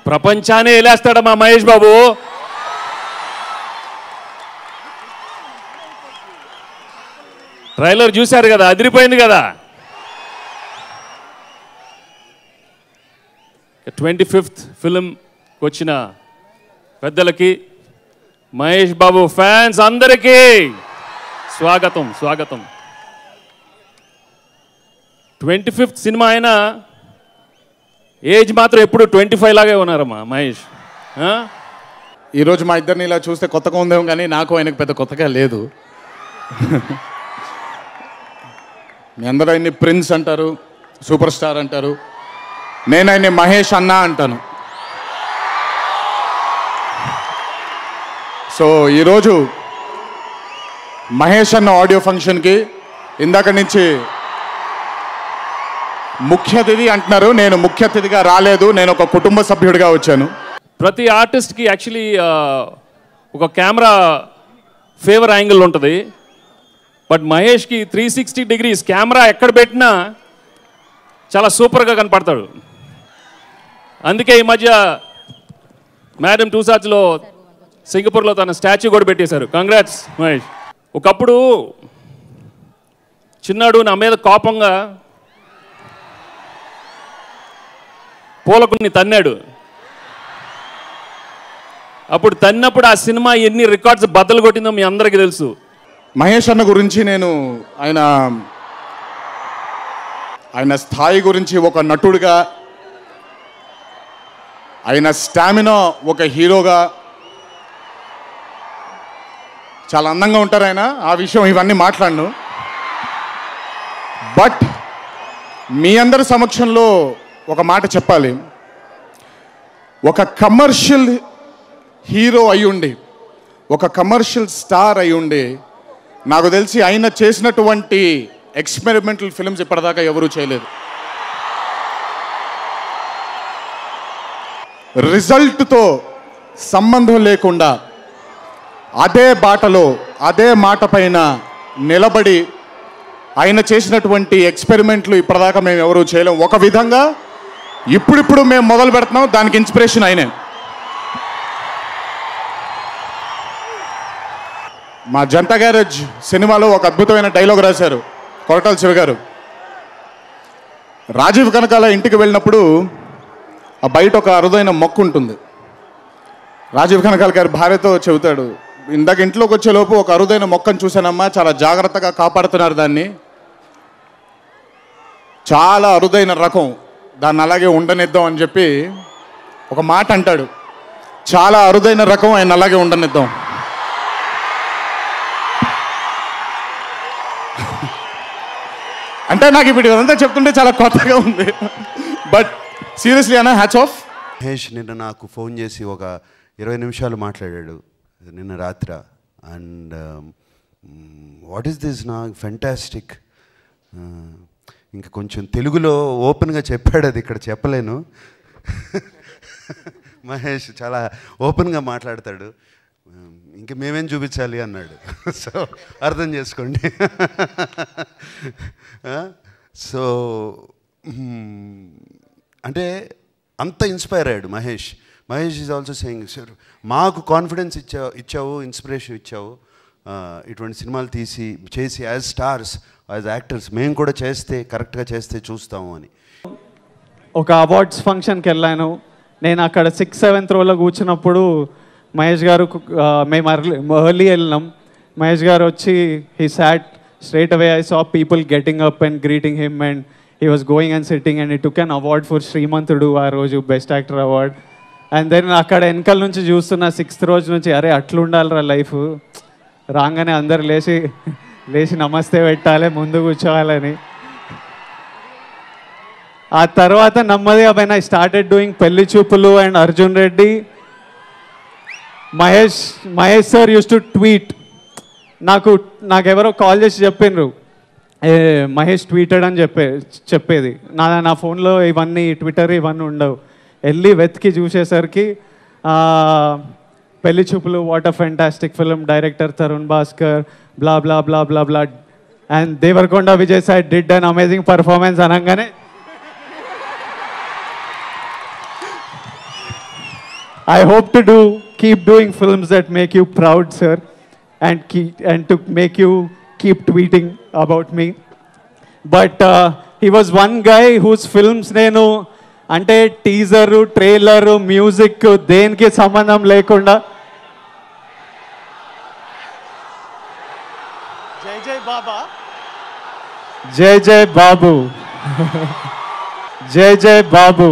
ప్రపంచాన్ని ఏలేస్తాడమ్మా మహేష్ బాబు. ట్రైలర్ చూశారు కదా, అదిరిపోయింది కదా. 25th ఫిల్మ్కి వచ్చిన పెద్దలకి, మహేష్ బాబు ఫ్యాన్స్ అందరికీ స్వాగతం స్వాగతం. 25th సినిమా అయినా ఏజ్ మాత్రం ఎప్పుడు 25 లాగే ఉన్నారమ్మా మహేష్. ఈరోజు మా ఇద్దరిని ఇలా చూస్తే కొత్తగా ఉందేమో, కానీ నాకు ఆయనకు పెద్ద కొత్తగా లేదు. మీ అందరూ ఆయన్ని ప్రిన్స్ అంటారు, సూపర్ స్టార్ అంటారు. నేను ఆయన్ని మహేష్ అన్న అంటాను. సో ఈరోజు మహేష్ అన్న ఆడియో ఫంక్షన్కి ఇందాక నుంచి ముఖ్య అతిథి అంటున్నారు. నేను ముఖ్య అతిథిగా రాలేదు, నేను ఒక కుటుంబ సభ్యుడిగా వచ్చాను. ప్రతి ఆర్టిస్ట్కి యాక్చువల్లీ ఒక కెమెరా ఫేవర్ యాంగిల్ ఉంటుంది. బట్ మహేష్కి 360 degrees కెమెరా ఎక్కడ పెట్టినా చాలా సూపర్గా కనపడతాడు. అందుకే ఈ మధ్య మేడం టూసాజ్లో సింగపూర్లో తన స్టాచ్యూ కూడా పెట్టేశారు. కంగ్రాట్స్ మహేష్. ఒకప్పుడు చిన్నాడు నా మీద కోపంగా పూలకుని తన్నాడు. అప్పుడు తన్నప్పుడు ఆ సినిమా ఎన్ని రికార్డ్స్ బద్దలు కొట్టిందో మీ అందరికీ తెలుసు. మహేష్ అన్న గురించి నేను ఆయన స్థాయి గురించి ఒక నటుడిగా, ఆయన స్టామినా ఒక హీరోగా చాలా అందంగా ఉంటారు ఆయన. ఆ విషయం ఇవన్నీ మాట్లాడను. బట్ మీ అందరి సమక్షంలో ఒక మాట చెప్పాలి. ఒక కమర్షియల్ హీరో అయ్యుండి, ఒక కమర్షియల్ స్టార్ అయ్యుండి, నాకు తెలిసి ఆయన చేసినటువంటి ఎక్స్పెరిమెంటల్ ఫిల్మ్స్ ఇప్పటిదాకా ఎవరూ చేయలేదు. రిజల్ట్తో సంబంధం లేకుండా అదే బాటలో, అదే మాట పైన నిలబడి ఆయన చేసినటువంటి ఎక్స్పెరిమెంట్లు ఇప్పటిదాకా మేము ఎవరూ చేయలేం. ఒక విధంగా ఇప్పుడిప్పుడు మేము మొదలు పెడుతున్నాం, దానికి ఇన్స్పిరేషన్ ఆయనే. మా జనతా గ్యారేజ్ సినిమాలో ఒక అద్భుతమైన డైలాగ్ రాశారు కొరటాల శివ గారు. రాజీవ్ కనకాల ఇంటికి వెళ్ళినప్పుడు ఆ బయట ఒక అరుదైన మొక్క ఉంటుంది. రాజీవ్ కనకాల గారి భార్యతో చెబుతాడు, ఇందాక ఇంట్లోకి వచ్చేలోపు ఒక అరుదైన మొక్కను చూశానమ్మా, చాలా జాగ్రత్తగా కాపాడుతున్నారు దాన్ని, చాలా అరుదైన రకం, దాన్ని అలాగే ఉండనిద్దాం అని చెప్పి ఒక మాట అంటాడు. చాలా అరుదైన రకం, ఆయన అలాగే ఉండనిద్దాం. అంటే నాకు ఇప్పుడు ఇదంతా చెప్తుంటే చాలా కొత్తగా ఉంది. బట్ సీరియస్లీ అన్న, హ్యాట్స్ ఆఫ్. మహేష్ నిన్న నాకు ఫోన్ చేసి ఒక 20 నిమిషాలు మాట్లాడాడు నిన్న రాత్రి. అండ్ వాట్ ఈస్ దిస్, నాకు ఫెంటాస్టిక్. ఇంకా కొంచెం తెలుగులో ఓపెన్గా చెప్పాడు, అది ఇక్కడ చెప్పలేను. మహేష్ చాలా ఓపెన్గా మాట్లాడతాడు. ఇంక మేమేం చూపించాలి అన్నాడు. సో అర్థం చేసుకోండి. సో అంటే అంత ఇన్స్పైర్ అయ్యాడు Mahesh. Mahesh is also saying, sir మాకు కాన్ఫిడెన్స్ ఇచ్చావు, ఇన్స్పిరేషన్ ఇచ్చావు. ఇటువంటి సినిమాలు చేసి యాజ్ స్టార్స్, యాజ్ యాక్టర్స్ మేము కూడా చేస్తే, కరెక్ట్గా చేస్తే చూస్తాము అని. ఒక అవార్డ్స్ ఫంక్షన్కి వెళ్ళాను. నేను అక్కడ 6th 7th రోలో కూర్చున్నప్పుడు మహేష్ గారు, మేము ఎర్లీ వెళ్ళినాం. మహేష్ గారు వచ్చి he sat straight away. I saw people getting up and greeting him and he was going and sitting and he took an award for Srimanthudu ఆ రోజు, best actor award. And then అక్కడ వెనకాల నుంచి చూస్తున్న 6th రోజు నుంచి, అరే అట్లుండాలిరా లైఫ్, రాగానే అందరు లేచి నమస్తే పెట్టాలి, ముందు కూర్చోవాలని. ఆ తర్వాత నెమ్మదిగా పైన I started doing Pelli Choopulu and Arjun Reddy. Mahesh sir used to tweet. నాకెవరో కాల్ చేసి చెప్పిండ్రు, మహేష్ ట్వీటెడ్ అని చెప్పేది. నా ఫోన్లో ఇవన్నీ ట్విట్టర్ ఇవన్నీ ఉండవు. వెళ్ళి వెతికి చూసేసరికి Pelli Choopulu, what a fantastic film, director Tarun Bhascker, blah blah blah blah blah, and Devarakonda Vijay Sai did an amazing performance అనగానే I hope to keep doing films that make you proud, sir, and to make you keep tweeting about me. But he was one guy whose films నేను అంటే teaser trailer music దేనికి సంబంధం లేకుండా జై బాబా జై బాబు జై బాబు